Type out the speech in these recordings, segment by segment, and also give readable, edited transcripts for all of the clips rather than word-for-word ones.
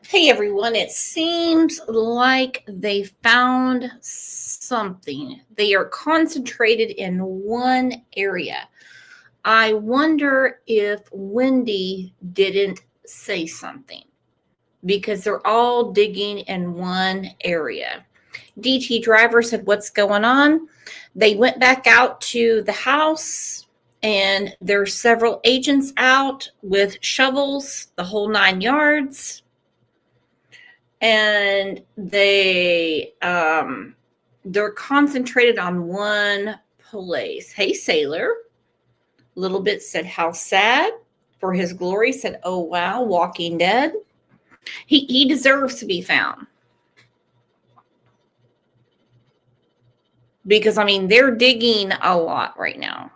Hey everyone, it seems like they found something. They are concentrated in one area. I wonder if Wendy didn't say something because they're all digging in one area. DT driver said, "What's going on?" They went back out to the house and there's several agents out with shovels, the whole 9 yards. And they're concentrated on one place. Hey, sailor. Little bit said, "How sad." For his glory said, "Oh wow, Walking Dead." He deserves to be found. Because I mean they're digging a lot right now.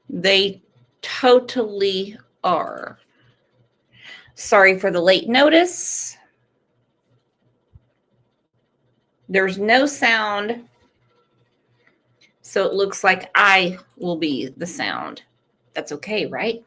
They totally are. Sorry for the late notice. There's no sound. So it looks like I will be the sound. That's okay, right?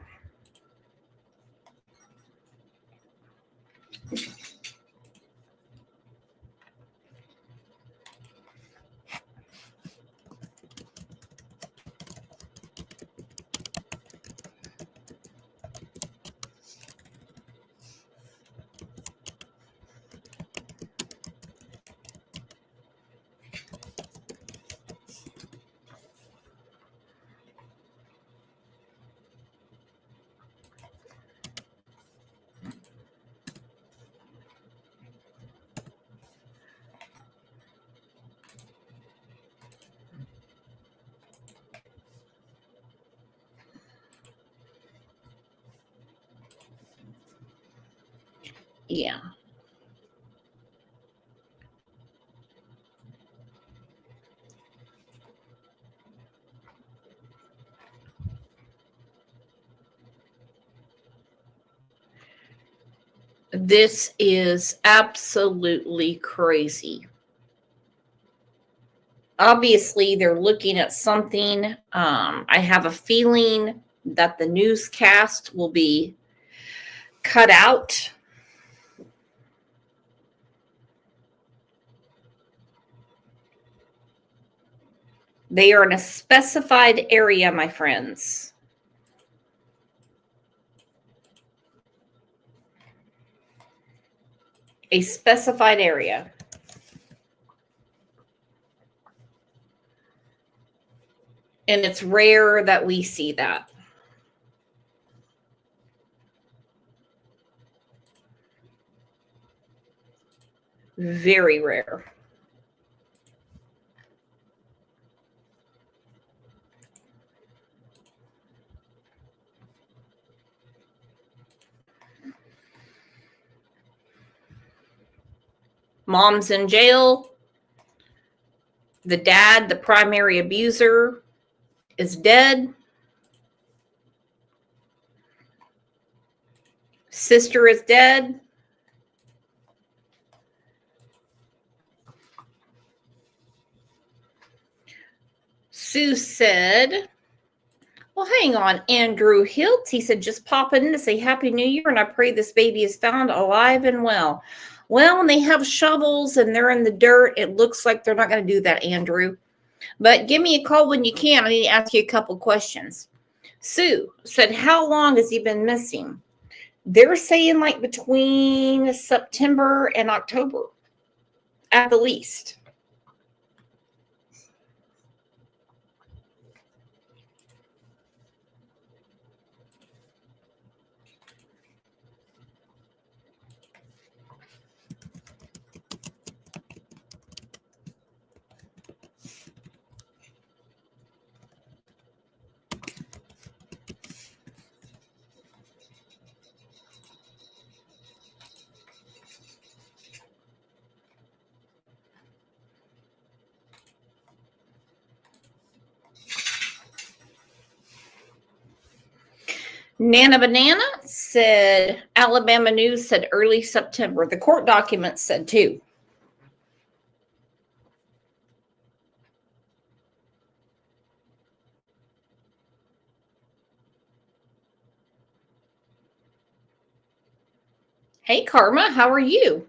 Yeah. This is absolutely crazy. Obviously, they're looking at something. I have a feeling that the newscast will be cut out. They are in a specified area, my friends. A specified area. And it's rare that we see that. Very rare. Mom's in jail. The dad, the primary abuser, is dead. Sister is dead. Sue said, "Well, hang on, Andrew Hilt." He said, "Just popping in to say Happy New Year, and I pray this baby is found alive and well." Well, when they have shovels and they're in the dirt, it looks like they're not going to do that, Andrew. But give me a call when you can. I need to ask you a couple questions. Sue said, "How long has he been missing?" They're saying like between September and October at the least. Nana Banana said, Alabama News said early September. The court documents said too. Hey, Karma, how are you?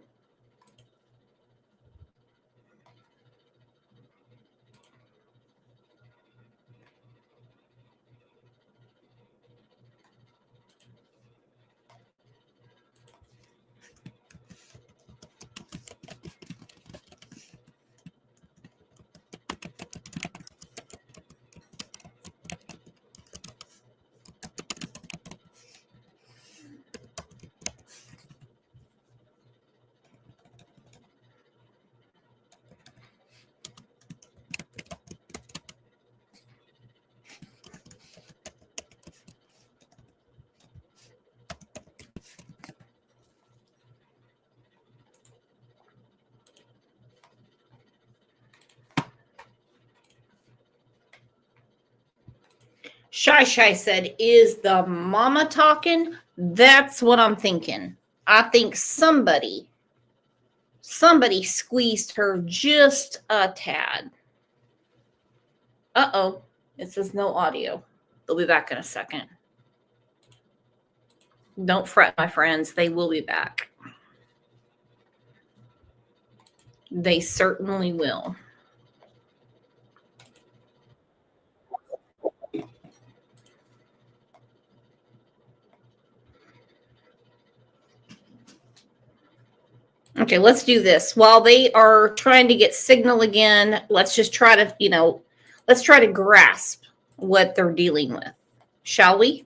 Shy said, is the mama talking? That's what I'm thinking. I think somebody squeezed her just a tad. Uh-oh, it says no audio. They'll be back in a second. Don't fret, my friends. They will be back. They certainly will. Okay, let's do this. While they are trying to get signal again, let's just try to, let's try to grasp what they're dealing with. Shall we?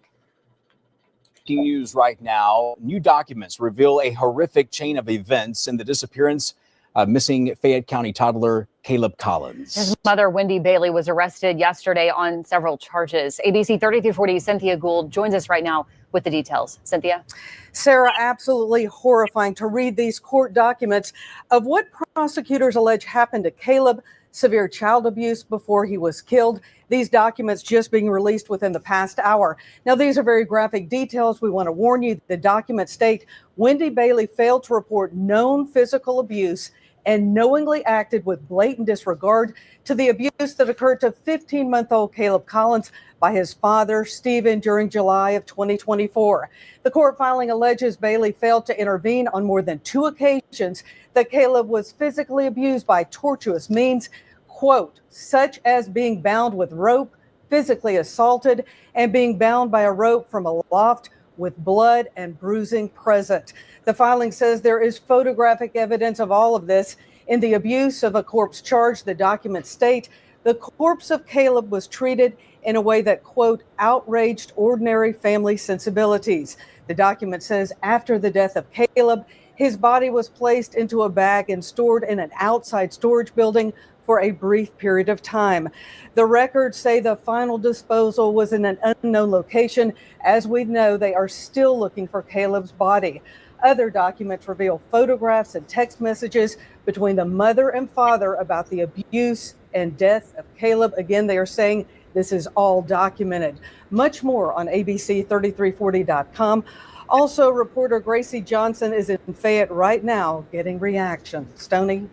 News right now. New documents reveal a horrific chain of events in the disappearance of missing Fayette County toddler Kahleb Collins. His mother, Wendy Bailey, was arrested yesterday on several charges. ABC 3340 Cynthia Gould joins us right now with the details. Cynthia? Sarah, absolutely horrifying to read these court documents of what prosecutors allege happened to Kahleb, severe child abuse before he was killed. These documents just being released within the past hour. Now, these are very graphic details. We want to warn you, the documents state Wendy Bailey failed to report known physical abuse and knowingly acted with blatant disregard to the abuse that occurred to 15-month-old Kahleb Collins by his father, Stephen, during July of 2024. The court filing alleges Bailey failed to intervene on more than 2 occasions that Kahleb was physically abused by tortuous means, quote, such as being bound with rope, physically assaulted, and being bound by a rope from a loft with blood and bruising present. The filing says there is photographic evidence of all of this. In the abuse of a corpse charge, the documents state the corpse of Kahleb was treated in a way that, quote, outraged ordinary family sensibilities. The document says after the death of Kahleb, his body was placed into a bag and stored in an outside storage building for a brief period of time. The records say the final disposal was in an unknown location. As we know, they are still looking for Kahleb's body. Other documents reveal photographs and text messages between the mother and father about the abuse and death of Kahleb. Again, they are saying this is all documented. Much more on ABC3340.com. Also, reporter Gracie Johnson is in Fayette right now getting reaction. Stoney?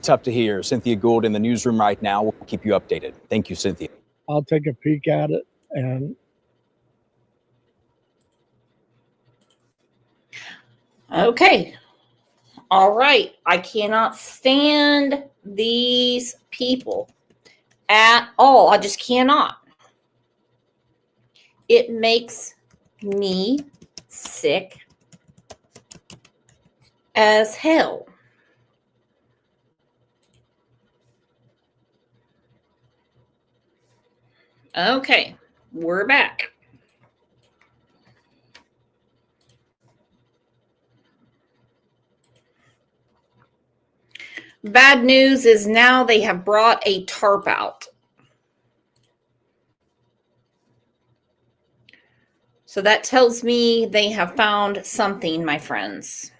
Tough to hear. Cynthia Gould in the newsroom right now. We'll keep you updated. Thank you, Cynthia. I'll take a peek at it. And Okay. All right. I cannot stand these people at all. I just cannot. It makes me sick as hell. Okay, we're back. Bad news is now they have brought a tarp out. So that tells me they have found something, my friends.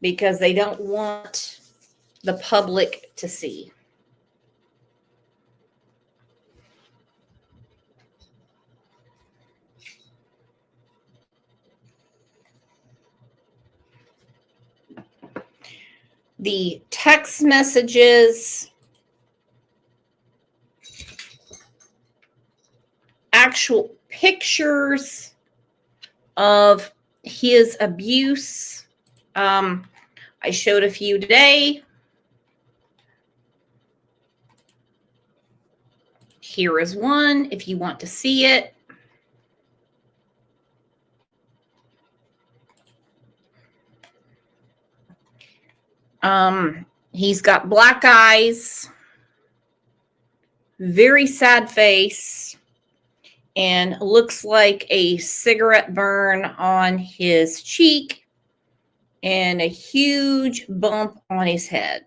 Because they don't want the public to see. The text messages, actual pictures of his abuse. I showed a few today. Here is one if you want to see it. He's got black eyes, very sad face, and looks like a cigarette burn on his cheek and a huge bump on his head.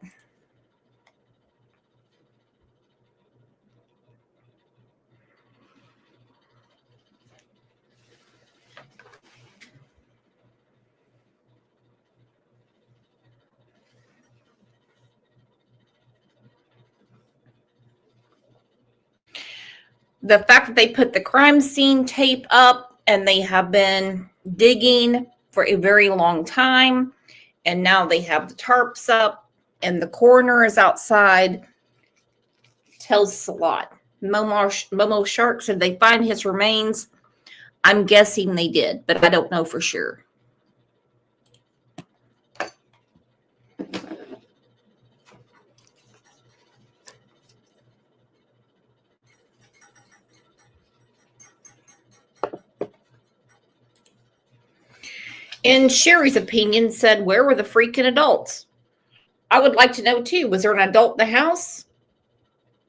The fact that they put the crime scene tape up and they have been digging for a very long time, and now they have the tarps up and the coroner is outside, tells us a lot. Momo Shark said they find his remains. I'm guessing they did, but I don't know for sure. And Sherry's opinion said, where were the freaking adults? I would like to know too, was there an adult in the house?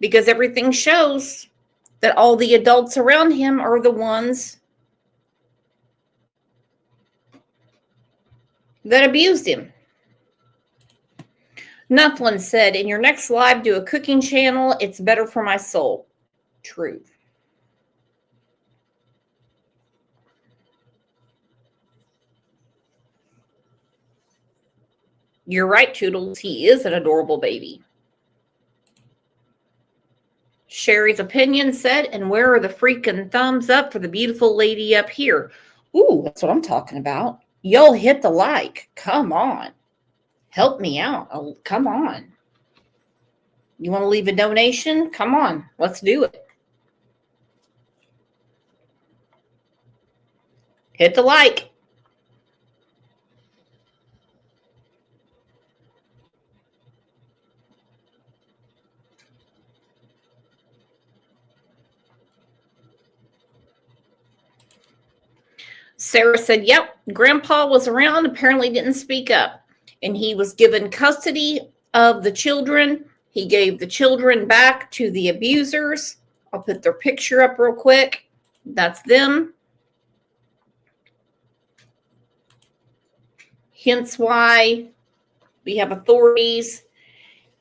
Because everything shows that all the adults around him are the ones that abused him. Nufflin said, in your next live, do a cooking channel. It's better for my soul. True. You're right, Toodles. He is an adorable baby. Sherry's opinion said, and where are the freaking thumbs up for the beautiful lady up here? Ooh, that's what I'm talking about. Y'all hit the like. Come on. Help me out. Oh, come on. You want to leave a donation? Come on. Let's do it. Hit the like. Sarah said, yep, Grandpa was around, apparently didn't speak up. And he was given custody of the children. He gave the children back to the abusers. I'll put their picture up real quick. That's them. Hence why we have authorities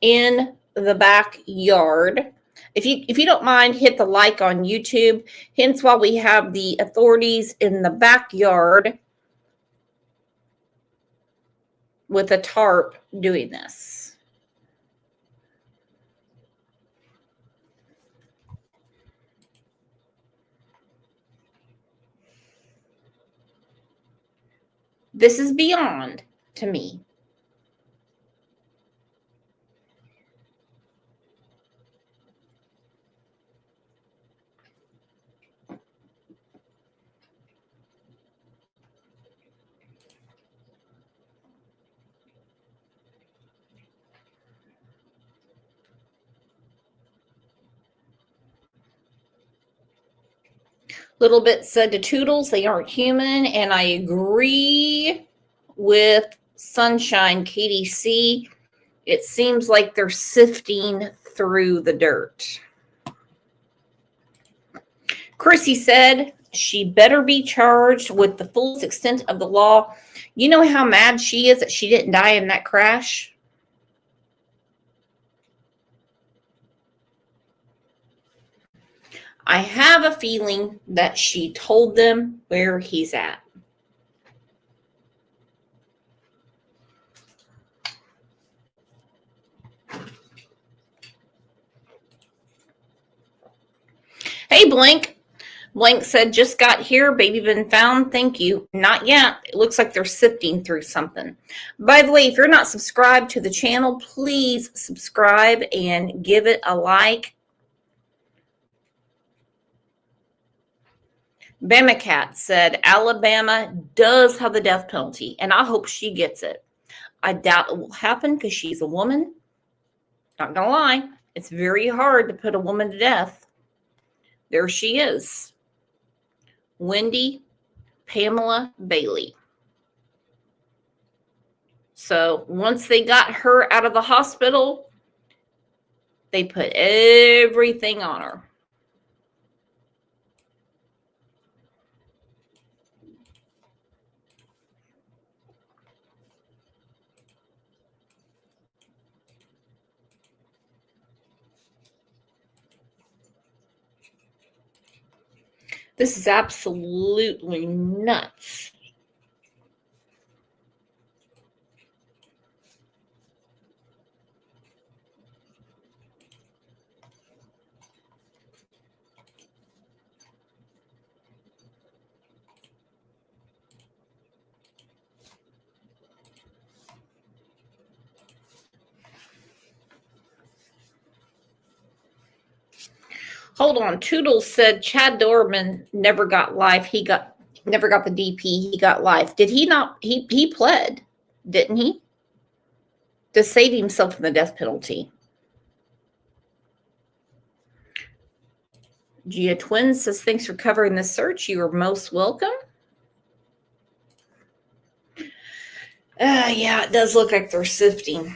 in the backyard. If you don't mind, hit the like on YouTube. Hence why we have the authorities in the backyard with a tarp doing this. This is beyond to me. Little Bit said to Toodles, they aren't human, and I agree with Sunshine KDC. It seems like they're sifting through the dirt. Chrissy said she better be charged with the fullest extent of the law. You know how mad she is that she didn't die in that crash? I have a feeling that she told them where he's at. Hey, Blank. Blank said, just got here. Baby been found. Thank you. Not yet. It looks like they're sifting through something. By the way, if you're not subscribed to the channel, please subscribe and give it a like. Bama Cat said Alabama does have the death penalty, and I hope she gets it. I doubt it will happen because she's a woman. Not gonna lie, it's very hard to put a woman to death. There she is. Wendy Pamela Bailey. So once they got her out of the hospital, they put everything on her. This is absolutely nuts. Hold on. Toodles said Chad Dorman never got life. He never got the DP. He got life. Did he not? He pled, didn't he? To save himself from the death penalty. Gia Twins says, thanks for covering the search. You are most welcome. Yeah, it does look like they're sifting.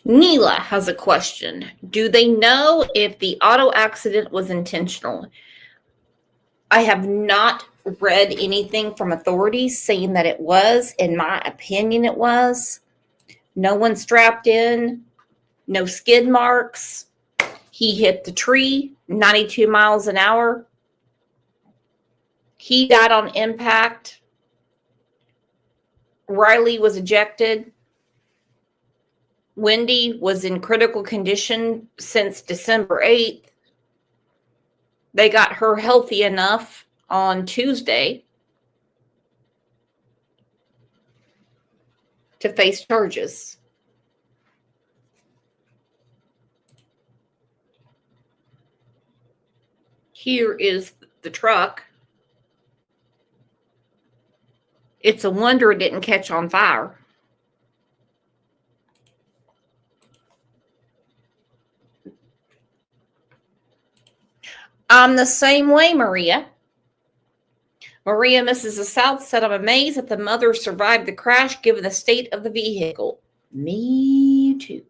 Neela has a question. Do they know if the auto accident was intentional? I have not read anything from authorities saying that it was. In my opinion, it was. No one strapped in, no skid marks. He hit the tree, 92 miles an hour. He died on impact. Riley was ejected. Wendy was in critical condition since December 8th. They got her healthy enough on Tuesday to face charges. Here is the truck. It's a wonder it didn't catch on fire. I'm the same way, Maria. Maria, Mrs. South said, I'm amazed that the mother survived the crash given the state of the vehicle. Me too.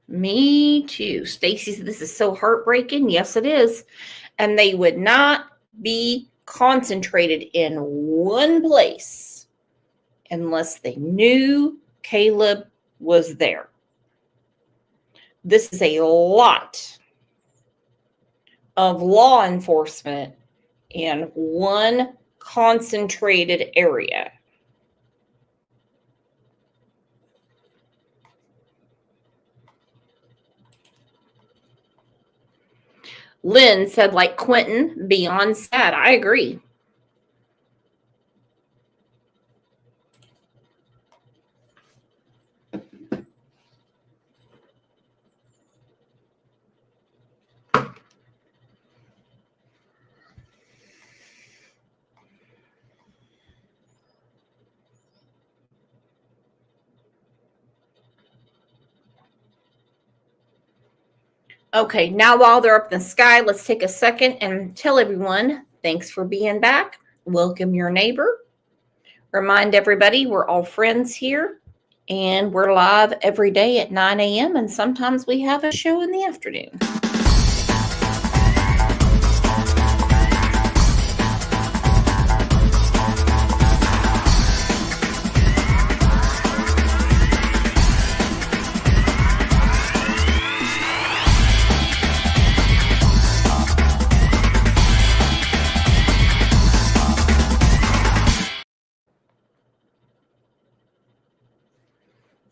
Me too. Stacy said, this is so heartbreaking. Yes, it is. And they would not be concentrated in one place unless they knew Kahleb was there. This is a lot of law enforcement in one concentrated area. Lynn said, like Quentin, beyond sad. I agree. Okay, now while they're up in the sky, let's take a second and tell everyone, thanks for being back. Welcome your neighbor. Remind everybody we're all friends here, and we're live every day at 9 a.m. and sometimes we have a show in the afternoon.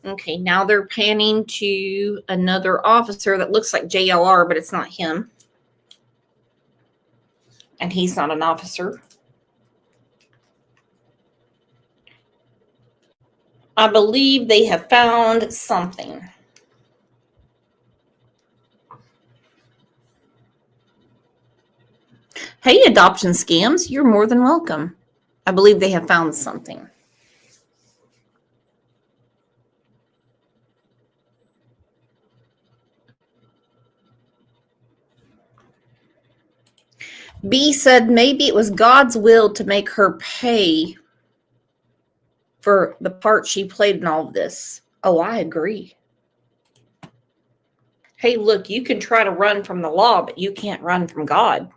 Okay, now they're panning to another officer that looks like JLR, but it's not him. and he's not an officer. I believe they have found something. Hey, adoption scams, you're more than welcome. I believe they have found something. B said maybe it was God's will to make her pay for the part she played in all of this. Oh, I agree. Hey, look, you can try to run from the law, but you can't run from God.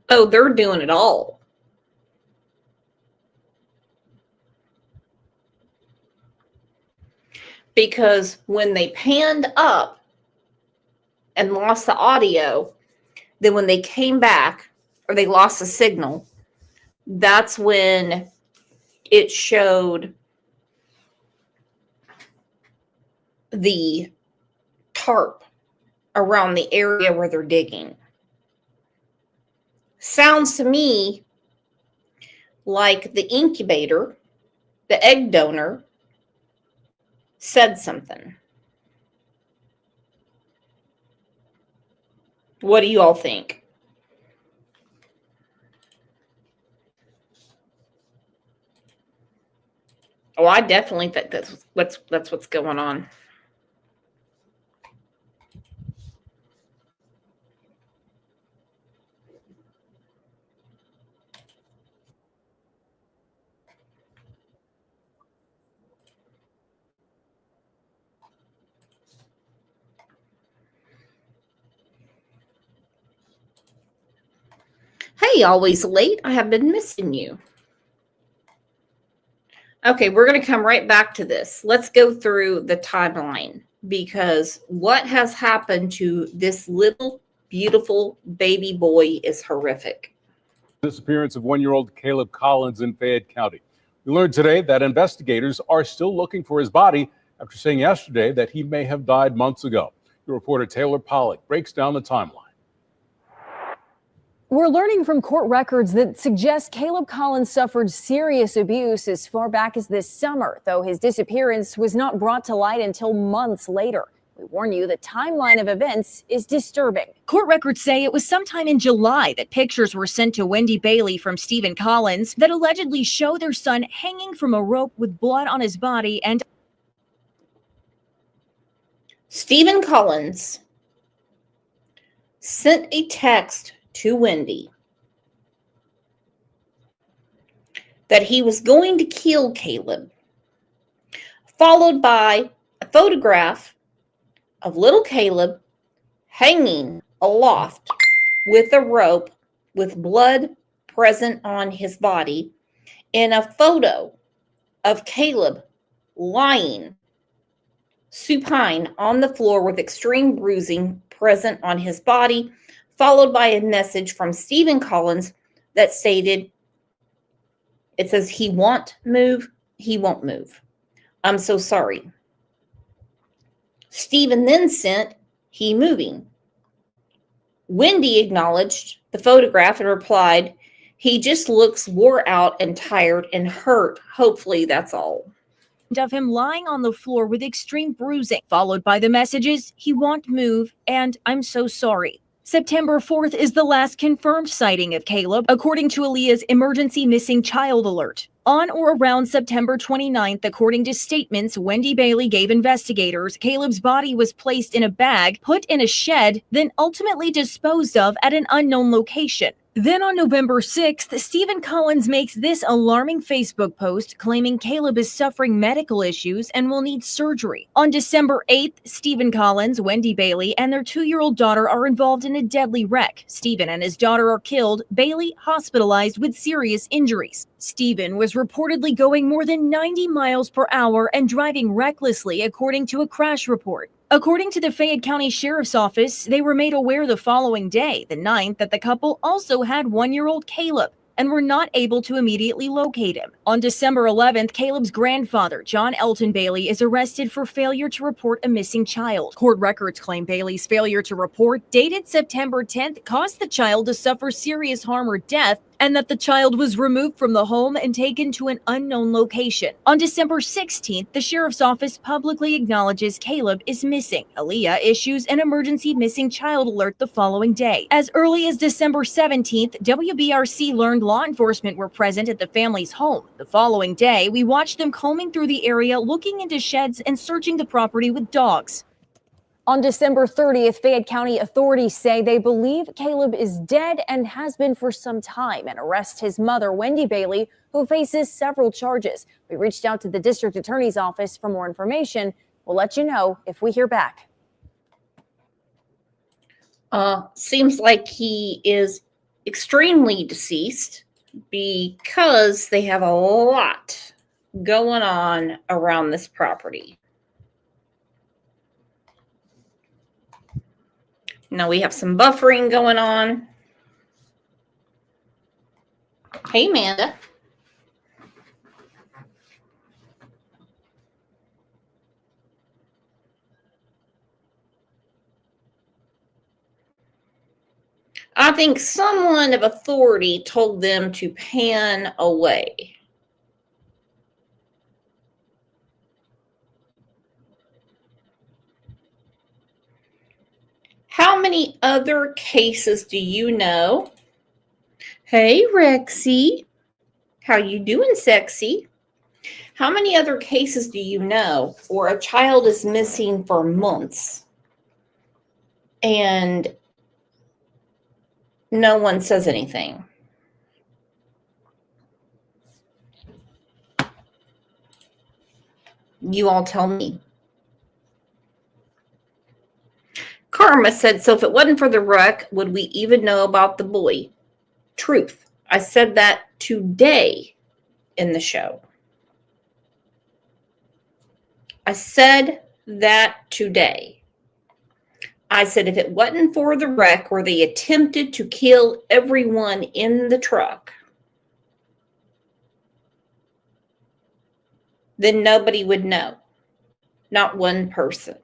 Oh, they're doing it all. Because when they panned up and lost the audio, then when they came back, or they lost the signal, that's when it showed the tarp around the area where they're digging. Sounds to me like the incubator, the egg donor, said something. What do you all think? Oh, I definitely think that's what's going on. Hey, always late. I have been missing you. Okay, we're going to come right back to this. Let's go through the timeline, because what has happened to this little beautiful baby boy is horrific. Disappearance of 1-year-old Kahleb Collins in Fayette County. We learned today that investigators are still looking for his body after saying yesterday that he may have died months ago. Your reporter Taylor Pollock breaks down the timeline. We're learning from court records that suggest Kahleb Collins suffered serious abuse as far back as this summer, though his disappearance was not brought to light until months later. We warn you, the timeline of events is disturbing. Court records say it was sometime in July that pictures were sent to Wendy Bailey from Stephen Collins that allegedly show their son hanging from a rope with blood on his body. And Stephen Collins sent a text to Wendy that he was going to kill Kahleb, followed by a photograph of little Kahleb hanging aloft with a rope with blood present on his body, and a photo of Kahleb lying supine on the floor with extreme bruising present on his body, followed by a message from Stephen Collins that stated, it says, he won't move, he won't move. I'm so sorry. Stephen then sent, he moving. Wendy acknowledged the photograph and replied, he just looks wore out and tired and hurt. Hopefully that's all. of him lying on the floor with extreme bruising, followed by the messages, he won't move, and I'm so sorry. September 4th is the last confirmed sighting of Kahleb, according to Aaliyah's emergency missing child alert. On or around September 29th, according to statements Wendy Bailey gave investigators, Kahleb's body was placed in a bag, put in a shed, then ultimately disposed of at an unknown location. Then on November 6th, Stephen Collins makes this alarming Facebook post claiming Kahleb is suffering medical issues and will need surgery. On December 8th, Stephen Collins, Wendy Bailey, and their 2-year-old daughter are involved in a deadly wreck. Stephen and his daughter are killed, Bailey hospitalized with serious injuries. Stephen was reportedly going more than 90 miles per hour and driving recklessly, according to a crash report. According to the Fayette County Sheriff's Office, they were made aware the following day, the 9th, that the couple also had 1-year-old Kahleb. and were not able to immediately locate him. On December 11th, Kahleb's grandfather, John Elton Bailey, is arrested for failure to report a missing child. Court records claim Bailey's failure to report, dated September 10th, caused the child to suffer serious harm or death, and that the child was removed from the home and taken to an unknown location. On December 16th, the sheriff's office publicly acknowledges Kahleb is missing. Aaliyah issues an emergency missing child alert the following day. As early as December 17th, WBRC learned law enforcement were present at the family's home. The following day, we watched them combing through the area, looking into sheds and searching the property with dogs. On December 30th, Fayette County authorities say they believe Kahleb is dead and has been for some time, and arrest his mother, Wendy Bailey, who faces several charges. We reached out to the district attorney's office for more information. We'll let you know if we hear back. Seems like he is extremely deceased because they have a lot going on around this property. Now we have some buffering going on. Hey, Amanda. I think someone of authority told them to pan away. How many other cases do you know? Hey, Rexy. How you doing, sexy? How many other cases do you know where a child is missing for months and no one says anything? You all tell me. Karma said, so if it wasn't for the wreck, would we even know about the boy? Truth. I said that today in the show. I said that today. I said if it wasn't for the wreck where they attempted to kill everyone in the truck, then nobody would know. Not one person.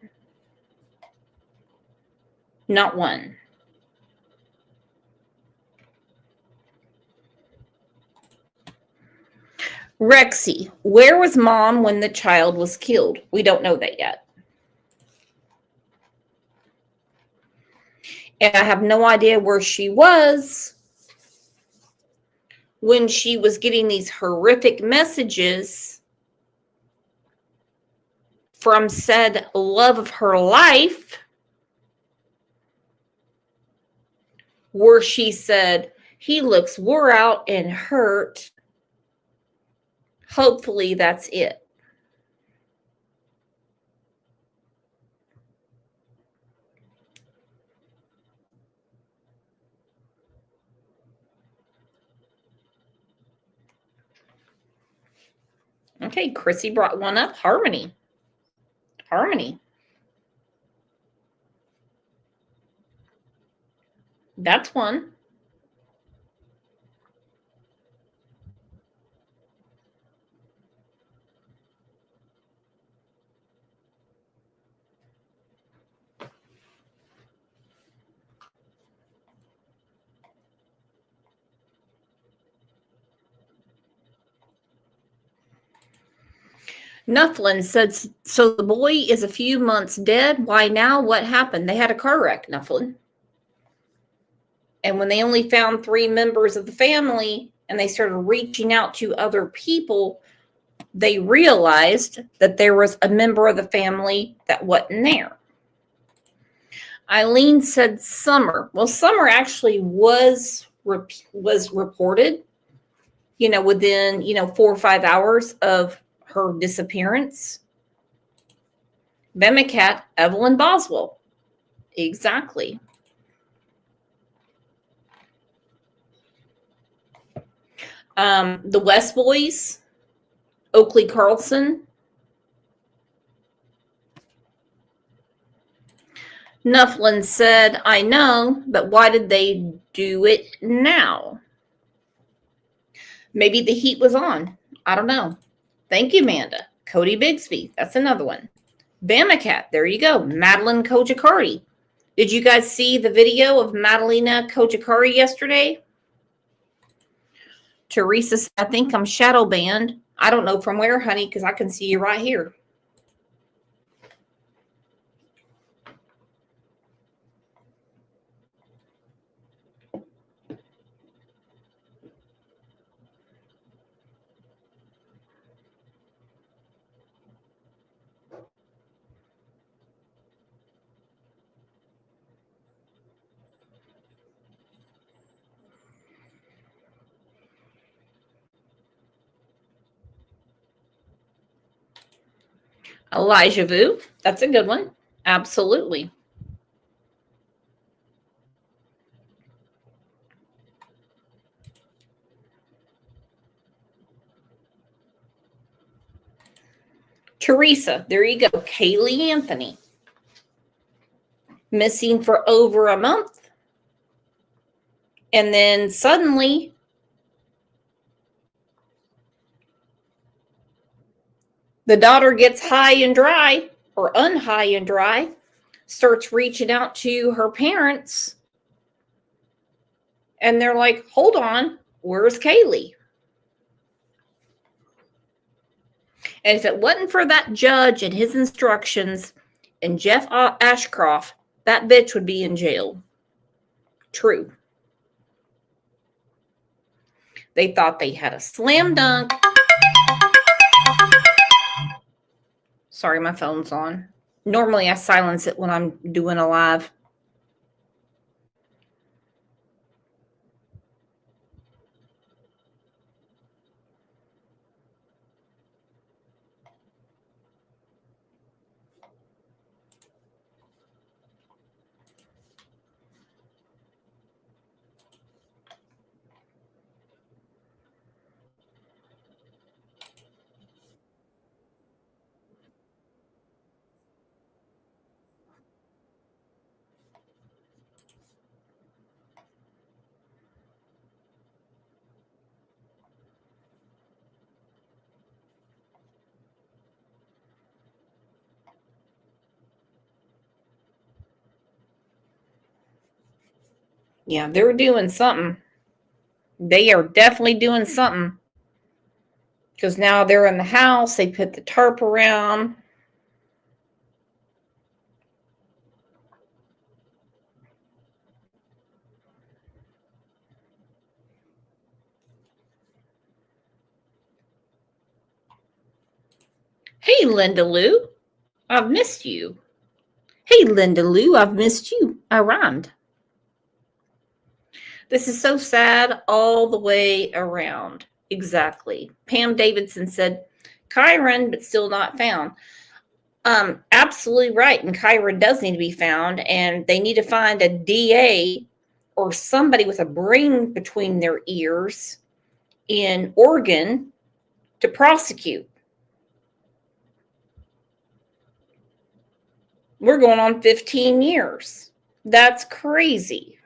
Not one. Rexy, where was mom when the child was killed? We don't know that yet. And I have no idea where she was when she was getting these horrific messages from said love of her life, where she said, he looks wore out and hurt. Hopefully that's it. Okay, Chrissy brought one up. Harmony. Harmony. That's one. Nufflin said, so the boy is a few months dead. Why now? What happened? They had a car wreck, Nufflin. And when they only found 3 members of the family and they started reaching out to other people, they realized that there was a member of the family that wasn't there. Eileen said Summer. Well, Summer actually was reported, within, 4 or 5 hours of her disappearance. Bemicat, Evelyn Boswell. Exactly. The West Boys, Oakley Carlson. Nufflin said, I know, but why did they do it now? Maybe the heat was on. I don't know. Thank you, Amanda. Cody Bigsby. That's another one. Bama Cat. There you go. Madeline Kojakari. Did you guys see the video of Madalena Kojakari yesterday? Teresa said, I think I'm shadow banned. I don't know from where, honey, because I can see you right here. Elijah Vu. That's a good one. Absolutely. Teresa. There you go. Kaylee Anthony. Missing for over a month. And then suddenly, the daughter gets high and dry, or unhigh and dry, starts reaching out to her parents, and they're like, hold on, where's Kaylee? And if it wasn't for that judge and his instructions and Jeff Ashcroft, that bitch would be in jail. True. They thought they had a slam dunk. Sorry, my phone's on. Normally I silence it when I'm doing a live. Yeah, they're doing something. They are definitely doing something. Because now they're in the house. They put the tarp around. Hey, Linda Lou. I've missed you. Hey, Linda Lou. I've missed you. I rhymed. This is so sad all the way around. Exactly. Pam Davidson said, Kyron, but still not found. Absolutely right. And Kyron does need to be found. And they need to find a DA or somebody with a brain between their ears in Oregon to prosecute. We're going on 15 years. That's crazy.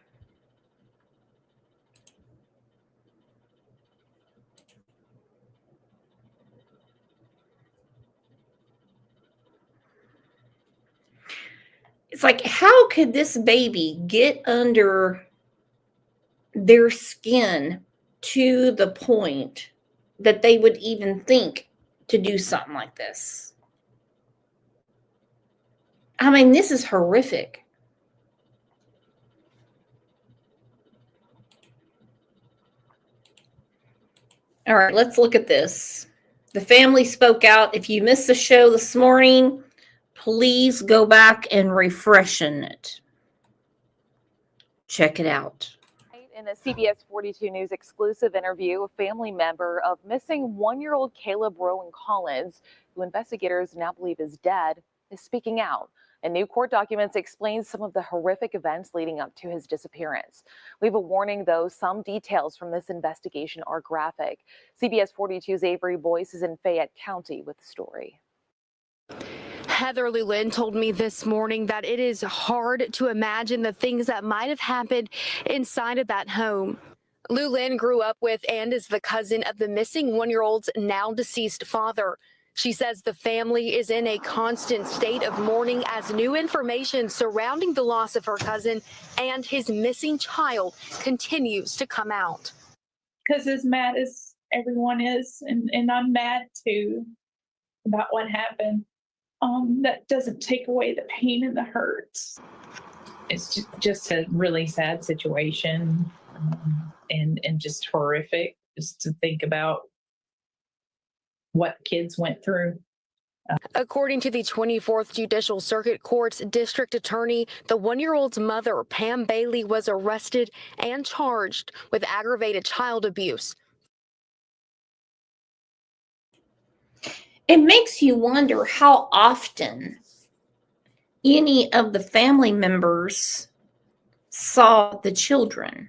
It's like, how could this baby get under their skin to the point that they would even think to do something like this? I mean, this is horrific. All right, let's look at this. The family spoke out. If you missed the show this morning, please go back and refreshen it. Check it out. In a CBS 42 News exclusive interview, a family member of missing one-year-old Kahleb Rowan Collins, who investigators now believe is dead, is speaking out. And new court documents explain some of the horrific events leading up to his disappearance. We have a warning, though. Some details from this investigation are graphic. CBS 42's Avery Boyce is in Fayette County with the story. Heather Llewellyn told me this morning that it is hard to imagine the things that might have happened inside of that home. Lou Lynn grew up with and is the cousin of the missing 1-year-old's now deceased father. She says the family is in a constant state of mourning as new information surrounding the loss of her cousin and his missing child continues to come out. Because as mad as everyone is, and I'm mad too about what happened, that doesn't take away the pain and the hurts. It's just a really sad situation, and just horrific just to think about what kids went through. According to the 24th Judicial Circuit Court's district attorney, the 1-year-old's mother, Pam Bailey, was arrested and charged with aggravated child abuse. It makes you wonder how often any of the family members saw the children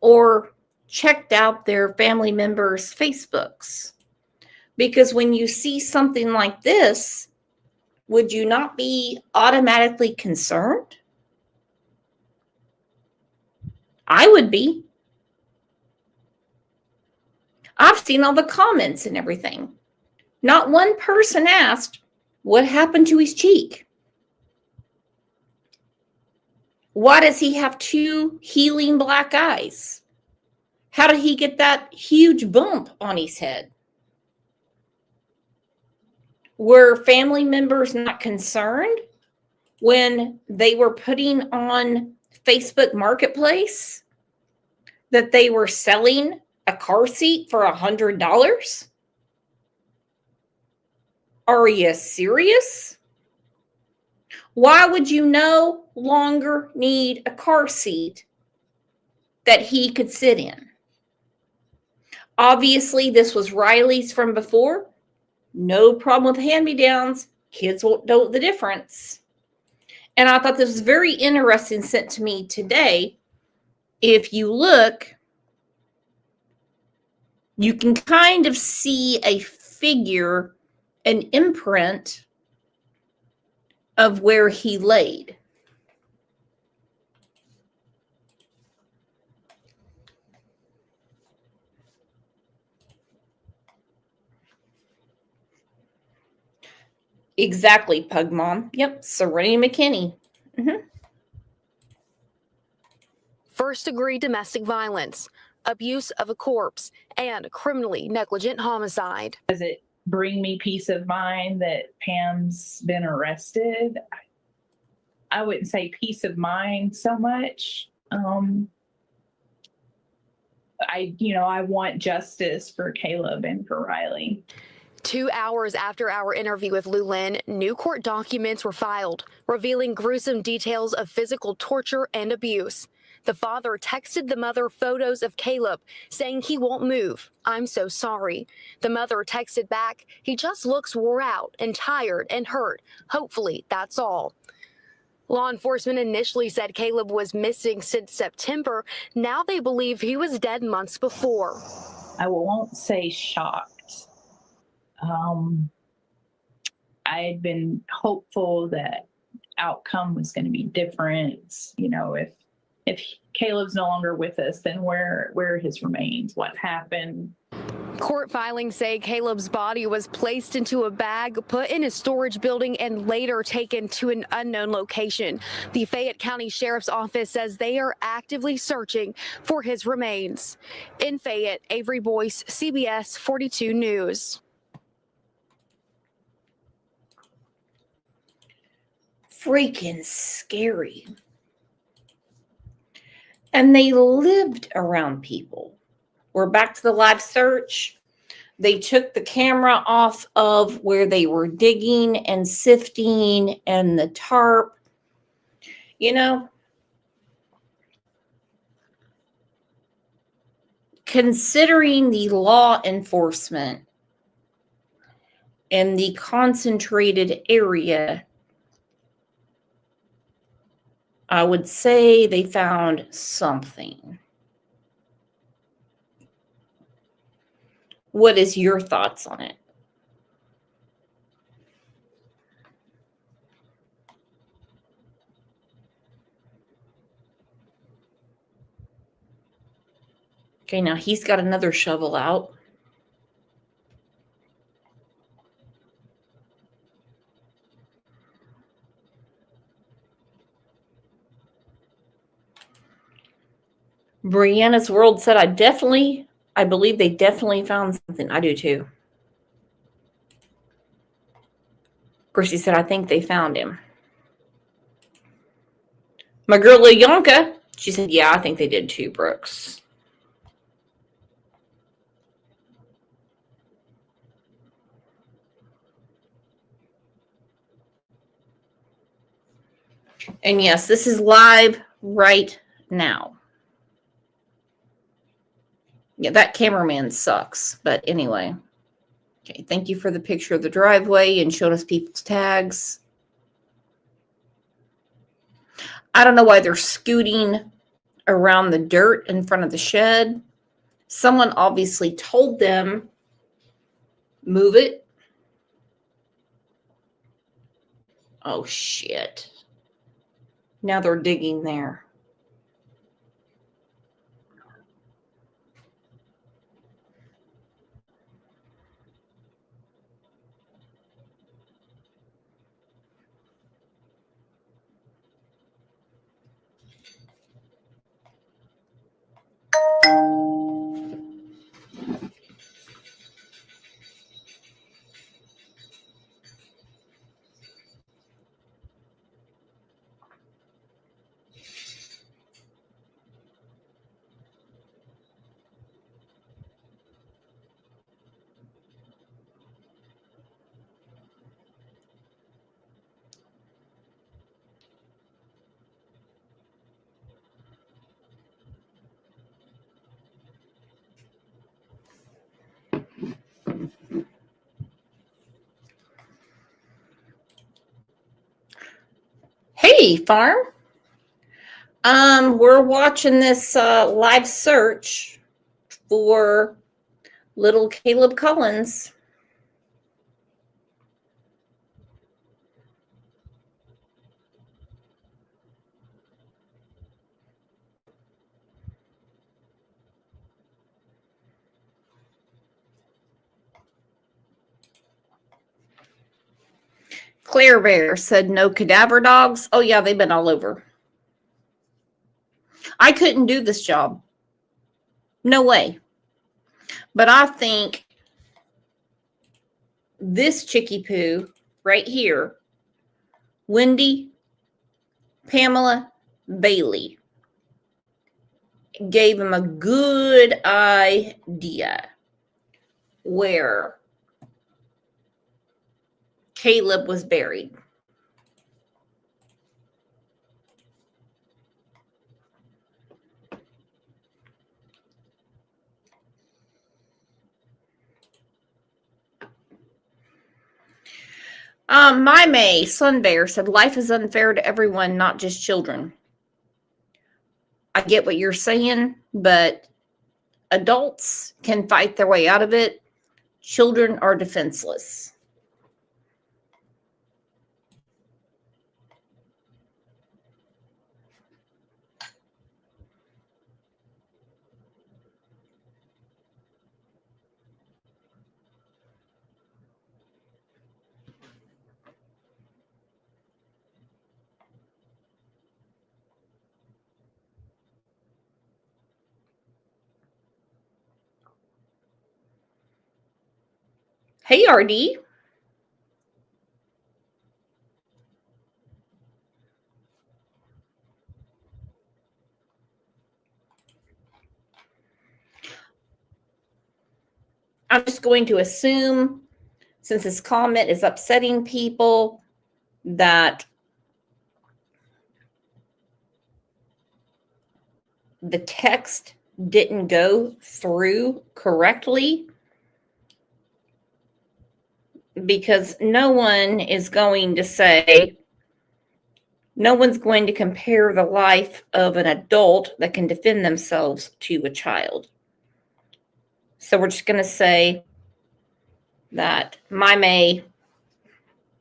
or checked out their family members' Facebooks. Because when you see something like this, would you not be automatically concerned? I would be. I've seen all the comments and everything. Not one person asked, what happened to his cheek? Why does he have 2 healing black eyes? How did he get that huge bump on his head? Were family members not concerned when they were putting on Facebook Marketplace that they were selling a car seat for $100? Are you serious? Why would you no longer need a car seat that he could sit in? Obviously, this was Riley's from before. No problem with hand-me-downs. Kids won't know the difference. And I thought this was very interesting, sent to me today. If you look, you can kind of see a figure, an imprint of where he laid. Exactly, Pug Mom. Yep, Serenity McKinney. First-degree domestic violence, abuse of a corpse, and criminally negligent homicide. Does it bring me peace of mind that Pam's been arrested? I wouldn't say peace of mind so much. I want justice for Kahleb and for Riley. 2 hours after our interview with Lou Lynn, new court documents were filed, revealing gruesome details of physical torture and abuse. The father texted the mother photos of Kahleb, saying he won't move. I'm so sorry. The mother texted back, he just looks wore out and tired and hurt. Hopefully, that's all. Law enforcement initially said Kahleb was missing since September. Now they believe he was dead months before. I won't say shocked. I had been hopeful that outcome was going to be different. If Kahleb's no longer with us, then where are his remains? What happened? Court filings say Kahleb's body was placed into a bag, put in a storage building, and later taken to an unknown location. The Fayette County Sheriff's Office says they are actively searching for his remains. In Fayette, Avery Boyce, CBS 42 News. Freaking scary. And they lived around people. We're back to the live search. They took the camera off of where they were digging and sifting and the tarp. Considering the law enforcement and the concentrated area, I would say they found something. What is your thoughts on it? Okay, now he's got another shovel out. Brianna's World said, I believe they definitely found something. I do too. Of course, she said, I think they found him. My girl Leonka, she said, yeah, I think they did too, Brooks. And yes, this is live right now. Yeah, that cameraman sucks. But anyway. Okay, thank you for the picture of the driveway and showing us people's tags. I don't know why they're scooting around the dirt in front of the shed. Someone obviously told them, move it. Oh, shit. Now they're digging there. Hey, farm. We're watching this live search for little Kahleb Collins. Claire Bear said no cadaver dogs. Oh yeah, they've been all over. I couldn't do this job. No way. But I think this chickie poo right here, Wendy, Pamela, Bailey, gave him a good idea where Kahleb was buried. My May Sun Bear said life is unfair to everyone, not just children. I get what you're saying, but adults can fight their way out of it. Children are defenseless. Hey, RD. I'm just going to assume, since this comment is upsetting people, that the text didn't go through correctly, because no one is going to say, no one's going to compare the life of an adult that can defend themselves to a child. So we're just going to say that my May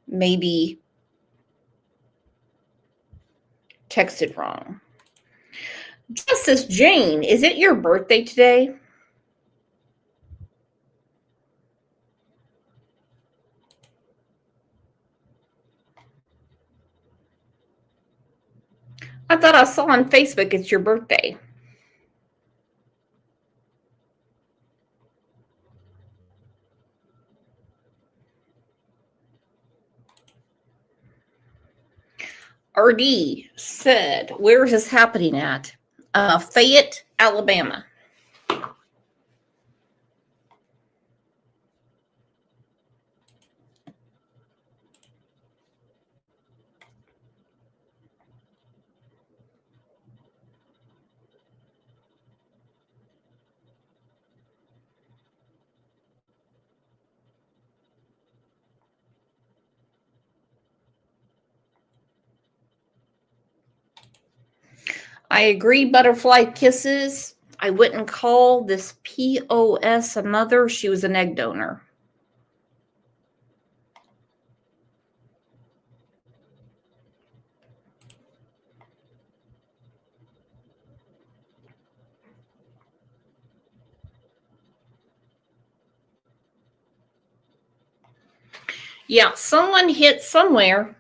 maybe texted wrong. Justice Jane, is it your birthday today? I thought I saw on Facebook it's your birthday. RD said, where is this happening at? Fayette, Alabama. I agree, butterfly kisses. I wouldn't call this POS a mother. She was an egg donor. Yeah, someone hit somewhere.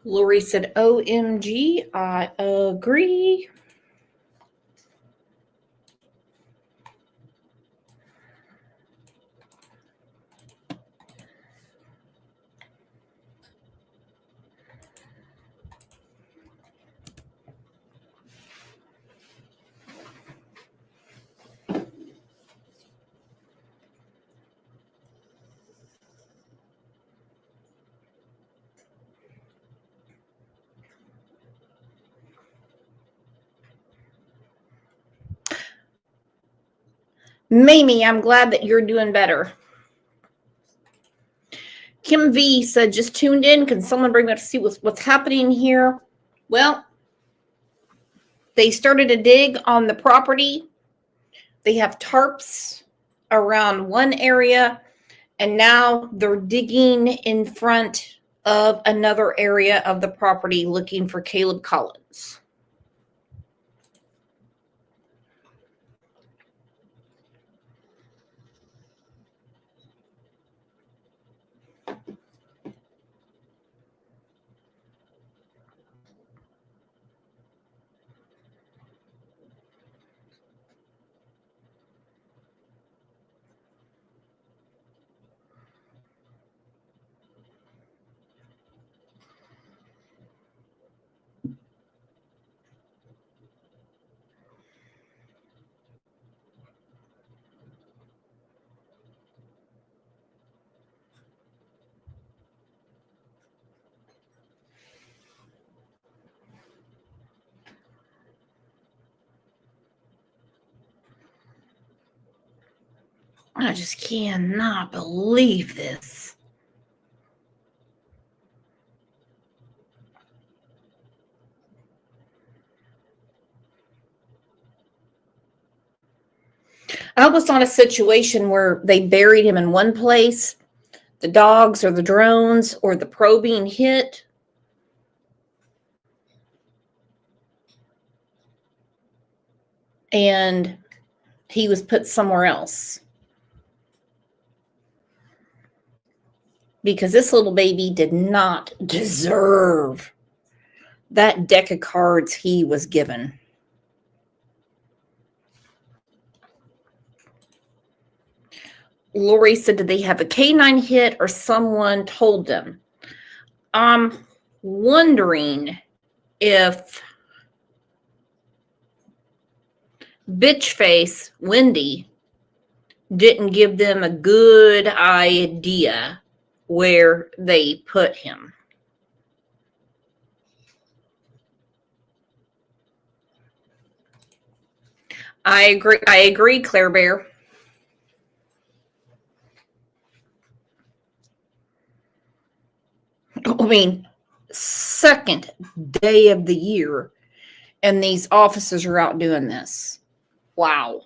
Lori said, OMG, I agree. Mamie, I'm glad that you're doing better. Kim V said, just tuned in. Can someone bring me up to see what's happening here? Well, they started a dig on the property. They have tarps around one area, and now they're digging in front of another area of the property looking for Kahleb Collins. I just cannot believe this. I hope it's not a situation where they buried him in one place, the dogs or the drones or the probing hit. And he was put somewhere else. Because this little baby did not deserve that deck of cards he was given. Lori said, did they have a canine hit or someone told them? I'm wondering if bitch face Wendy didn't give them a good idea where they put him. I agree, Claire Bear. I mean, second day of the year, and these officers are out doing this. Wow.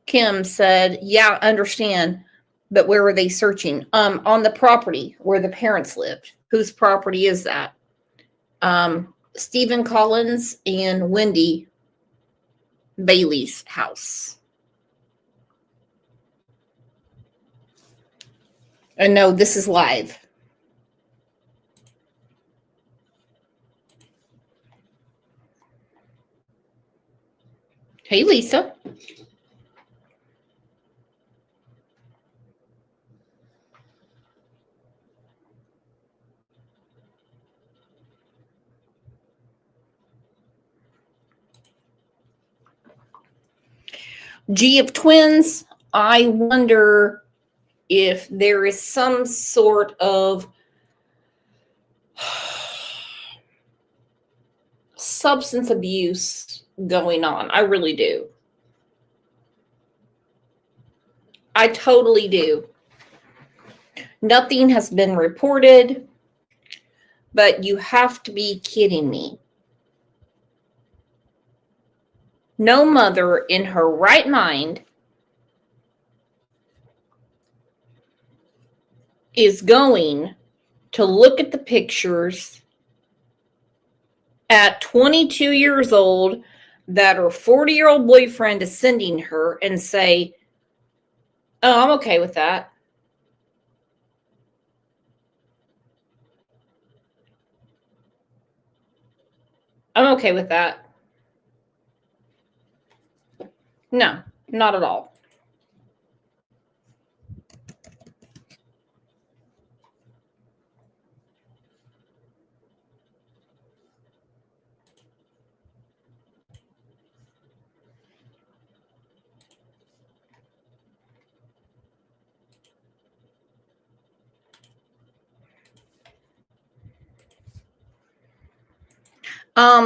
Kim said, yeah, I understand, but where were they searching? On the property where the parents lived. Whose property is that? Stephen Collins and Wendy Bailey's house. And no, this is live. Hey, Lisa. G of Twins, I wonder if there is some sort of substance abuse going on. I really do. I totally do. Nothing has been reported, but you have to be kidding me. No mother in her right mind is going to look at the pictures at 22 years old that her 40-year-old boyfriend is sending her and say, oh, I'm okay with that. I'm okay with that. No, not at all.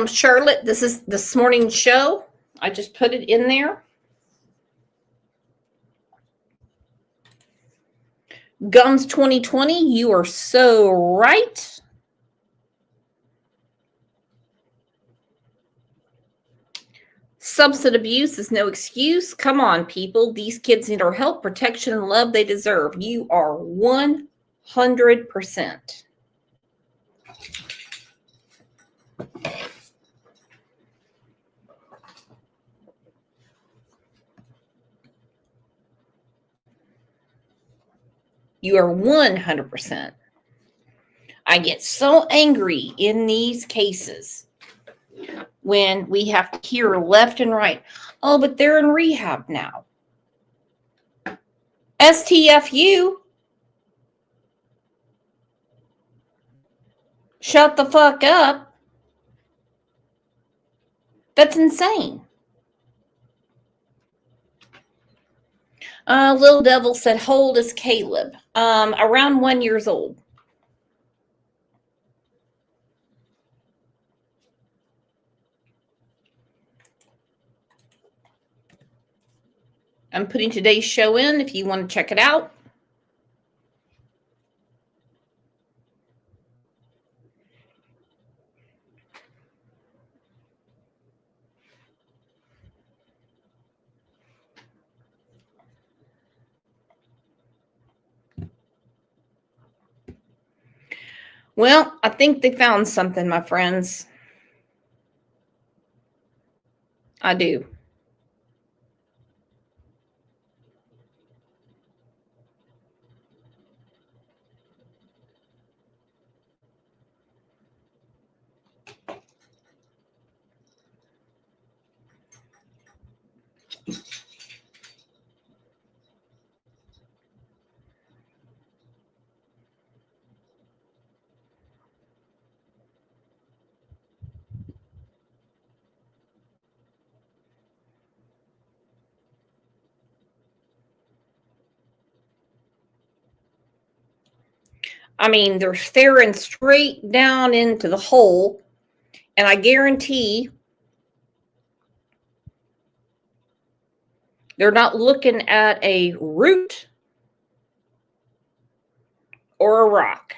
Charlotte, this is this morning's show. I just put it in there. Gums 2020, you are so right. Substance abuse is no excuse. Come on, people. These kids need our help, protection, and love they deserve. You are 100%. You are 100%. I get so angry in these cases when we have to hear left and right. Oh, but they're in rehab now. STFU. Shut the fuck up. That's insane. Little Devil said, how old is Kahleb? Around 1 year old. I'm putting today's show in if you want to check it out. Well, I think they found something, my friends. I do. I mean, they're staring straight down into the hole, and I guarantee they're not looking at a root or a rock.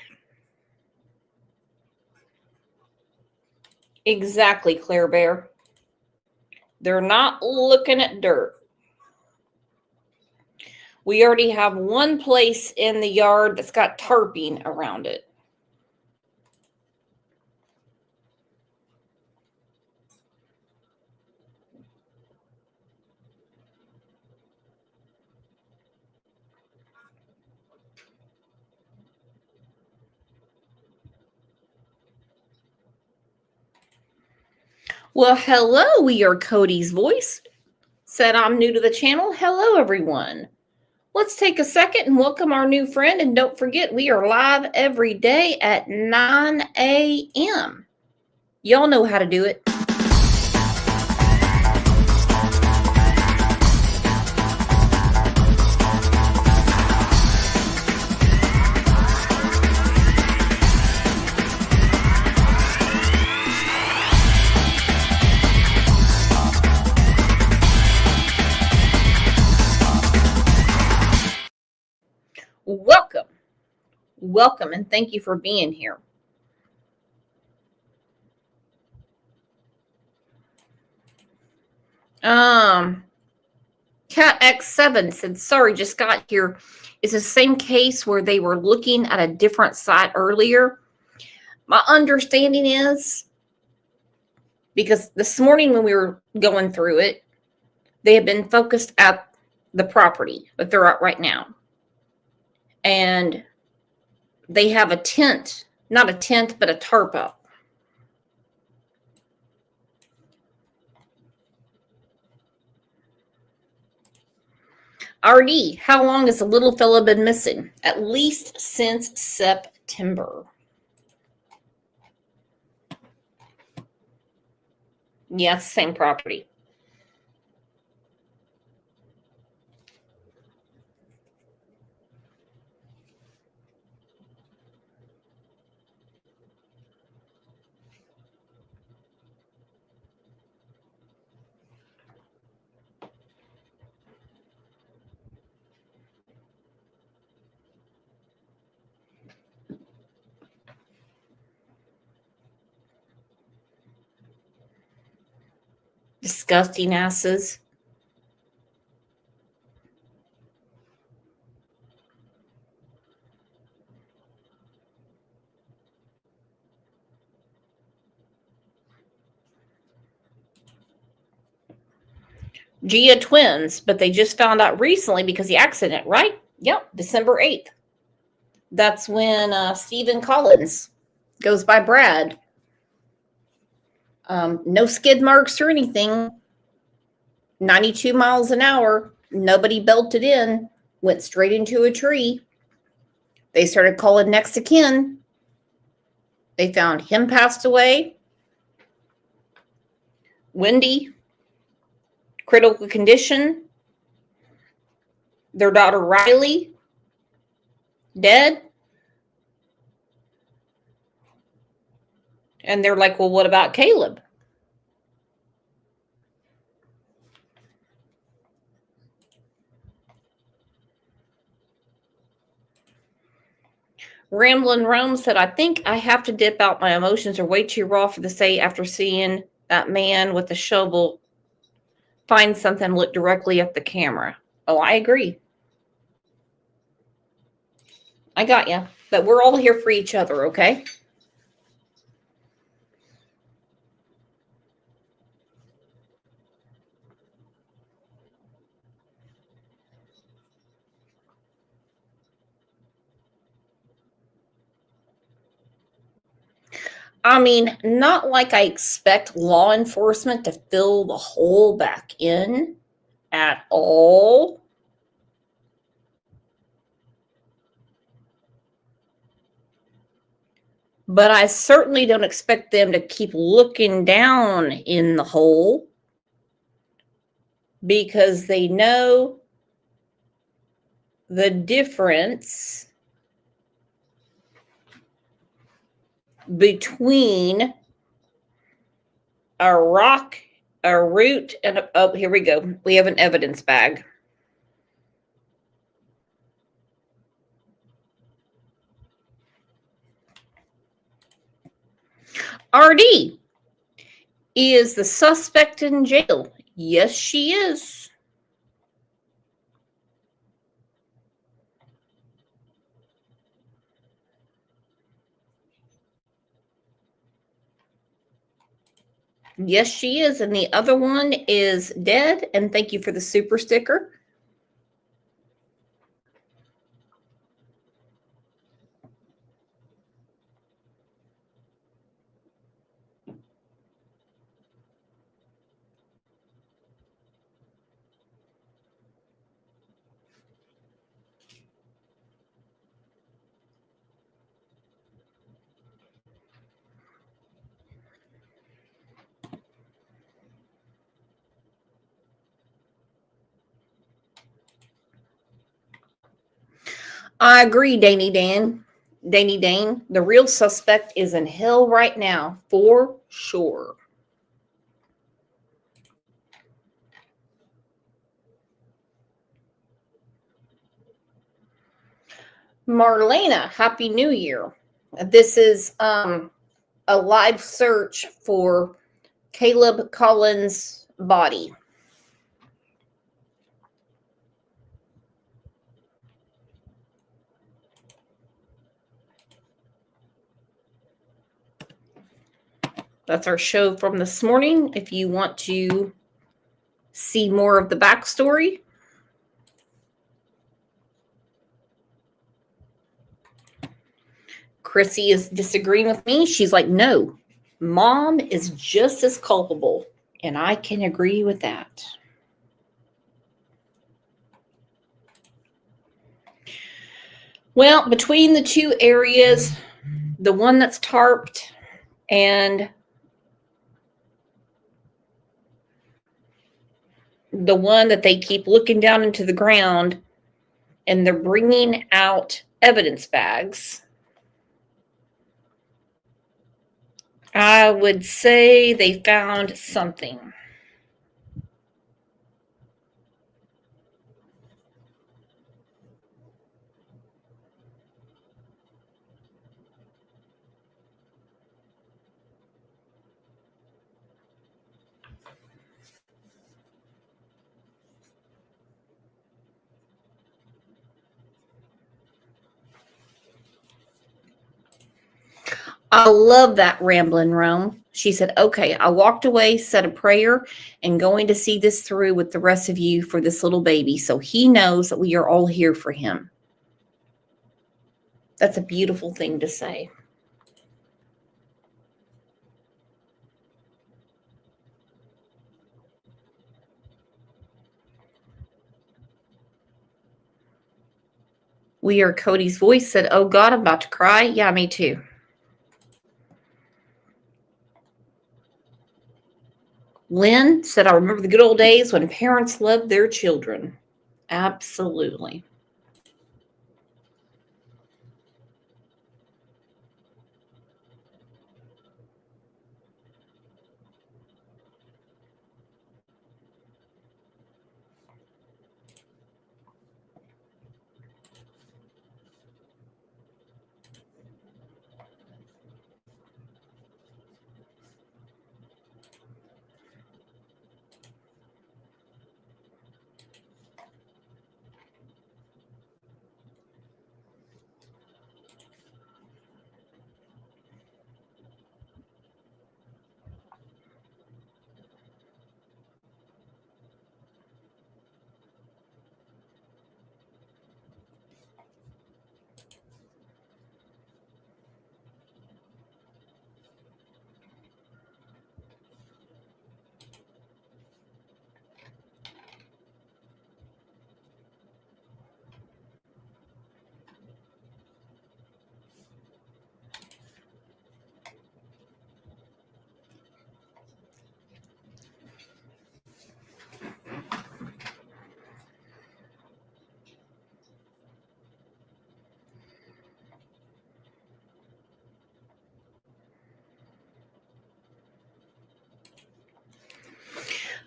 Exactly, Claire Bear. They're not looking at dirt. We already have one place in the yard that's got tarping around it. Well, hello, we are Cody's Voice. Said I'm new to the channel. Hello, everyone. Let's take a second and welcome our new friend. And don't forget, we are live every day at 9 a.m. Y'all know how to do it. Welcome, and thank you for being here. Cat X7 said, sorry, just got here. It's the same case where they were looking at a different site earlier. My understanding is, because this morning when we were going through it, they had been focused at the property that they're at right now. And they have a tent, not a tent, but a tarp up. RD, how long has the little fella been missing? At least since September. Yeah, it's the same property. Disgusting asses. Gia twins, but they just found out recently because of the accident, right? Yep, December 8th. That's when Stephen Collins goes by Brad. No skid marks or anything. 92 miles an hour. Nobody belted in. Went straight into a tree. They started calling next of kin. They found him passed away. Wendy, critical condition. Their daughter Riley, dead. And they're like, well, what about Kahleb? Ramblin' Rome said, I think I have to dip out. My emotions are way too raw for the say after seeing that man with the shovel find something, look directly at the camera. Oh, I agree. I got you. But we're all here for each other, okay? I mean, not like I expect law enforcement to fill the hole back in at all. But I certainly don't expect them to keep looking down in the hole because they know the difference between a rock, a root, and oh, here we go. We have an evidence bag. RD, is the suspect in jail? Yes, she is. Yes, she is. And the other one is dead. And thank you for the super sticker. I agree, Danny Dan. Danny Dane. The real suspect is in hell right now, for sure. Marlena, Happy New Year. This is a live search for Kahleb Collins' body. That's our show from this morning. If you want to see more of the backstory, Chrissy is disagreeing with me. She's like, no, Mom is just as culpable. And I can agree with that. Well, between the two areas, the one that's tarped and the one that they keep looking down into the ground and they're bringing out evidence bags, I would say they found something. I love that Ramblin' Rome. She said, okay, I walked away, said a prayer, and going to see this through with the rest of you for this little baby so he knows that we are all here for him. That's a beautiful thing to say. We Are Cody's Voice said, oh God, I'm about to cry. Yeah, me too. Lynn said, I remember the good old days when parents loved their children. Absolutely.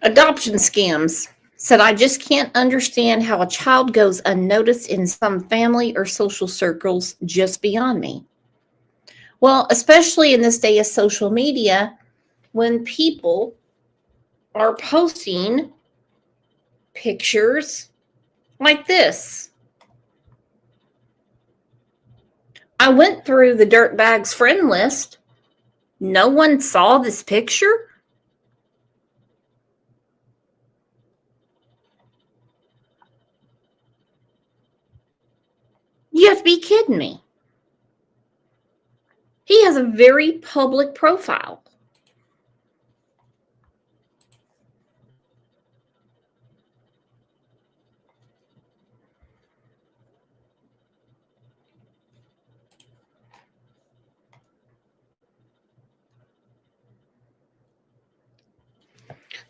Adoption scams. Said, I just can't understand how a child goes unnoticed in some family or social circles, just beyond me. Well, especially in this day of social media, when people are posting pictures like this. I went through the Dirtbags friend list. No one saw this picture. You have to be kidding me. He has a very public profile.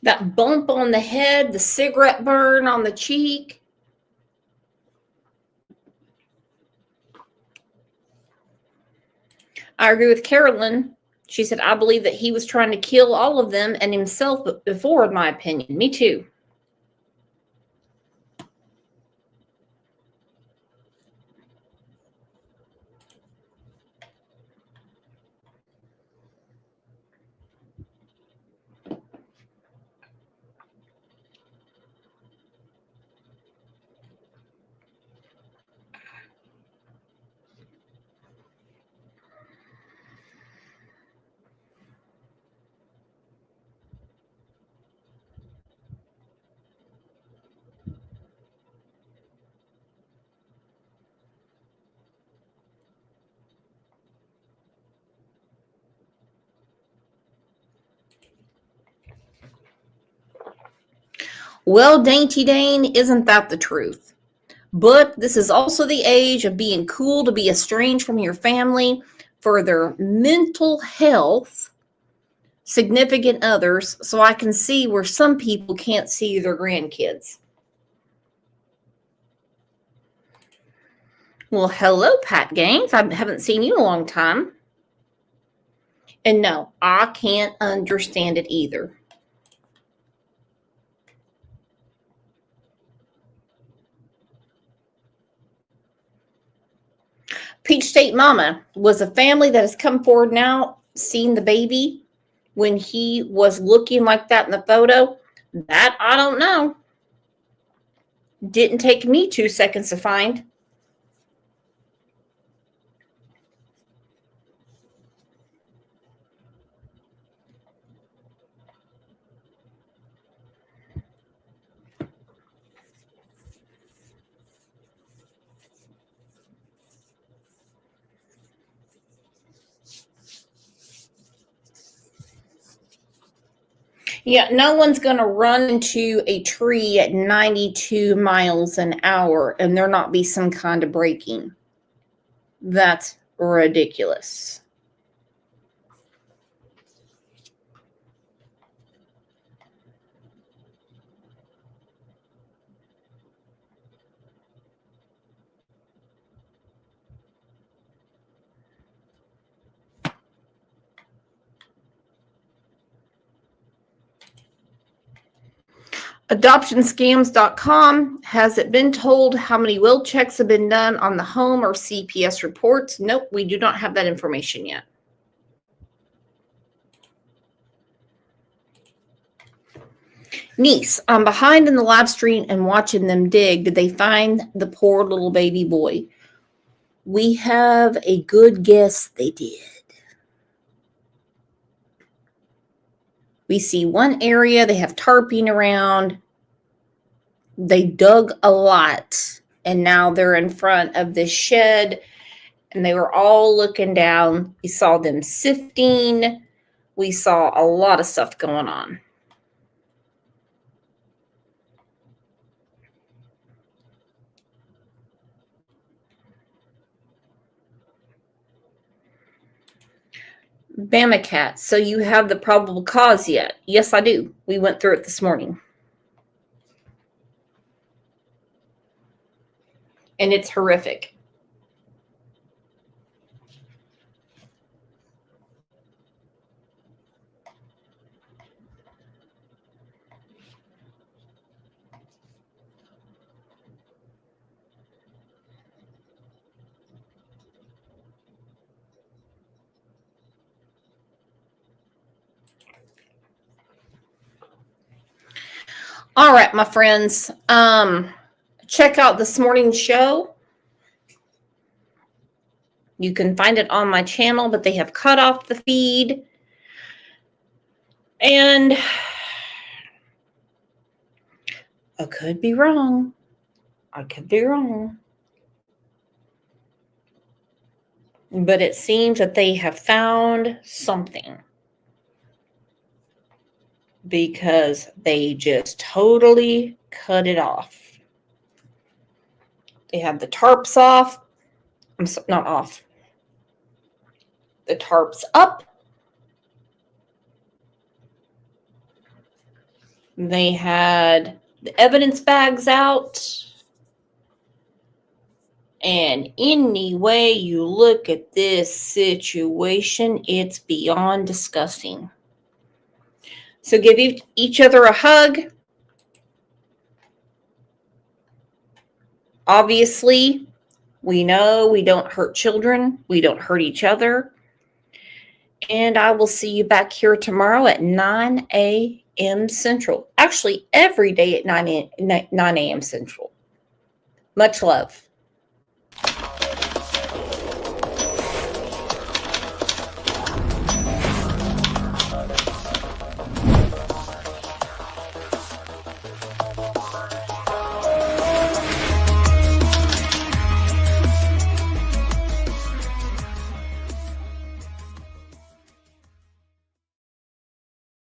That bump on the head, the cigarette burn on the cheek. I agree with Carolyn. She said, I believe that he was trying to kill all of them and himself before, in my opinion. Me too. Well, Dainty Dane, isn't that the truth? But this is also the age of being cool to be estranged from your family for their mental health, significant others, so I can see where some people can't see their grandkids. Well, hello, Pat Gaines. I haven't seen you in a long time. And no, I can't understand it either. Peach State Mama was a family that has come forward now, seen the baby when he was looking like that in the photo. That I don't know. Didn't take me 2 seconds to find. Yeah, no one's going to run into a tree at 92 miles an hour and there not be some kind of braking. That's ridiculous. Adoptionscams.com. Has it been told how many will checks have been done on the home or CPS reports? Nope, we do not have that information yet. Niece, I'm behind in the live stream and watching them dig. Did they find the poor little baby boy? We have a good guess they did. We see one area, they have tarping around. They dug a lot, and now they're in front of this shed, and they were all looking down. We saw them sifting. We saw a lot of stuff going on. Bama Cat, so you have the probable cause yet? Yes, I do. We went through it this morning. And it's horrific. All right, my friends. Check out this morning's show. You can find it on my channel, but they have cut off the feed. And I could be wrong. But it seems that they have found something, because they just totally cut it off. They had the tarps off. Not off. The tarps up. They had the evidence bags out. And any way you look at this situation, it's beyond disgusting. So give each other a hug. Obviously, we know we don't hurt children. We don't hurt each other. And I will see you back here tomorrow at 9 a.m. Central. Actually, every day at 9 a.m. Central. Much love.